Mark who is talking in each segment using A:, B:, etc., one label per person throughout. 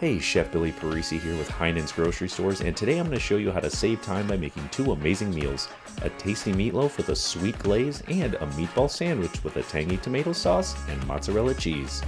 A: Hey, Chef Billy Parisi here with Heinen's Grocery Stores, and today I'm going to show you how to save time by making two amazing meals: a tasty meatloaf with a sweet glaze and a meatball sandwich with a tangy tomato sauce and mozzarella cheese.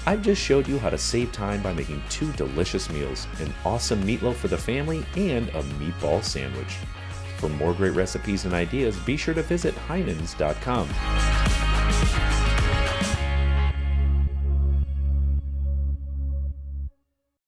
A: I've just showed you how to save time by making two delicious meals: an awesome meatloaf for the family and a meatball sandwich. For more great recipes and ideas, be sure to visit Heinens.com.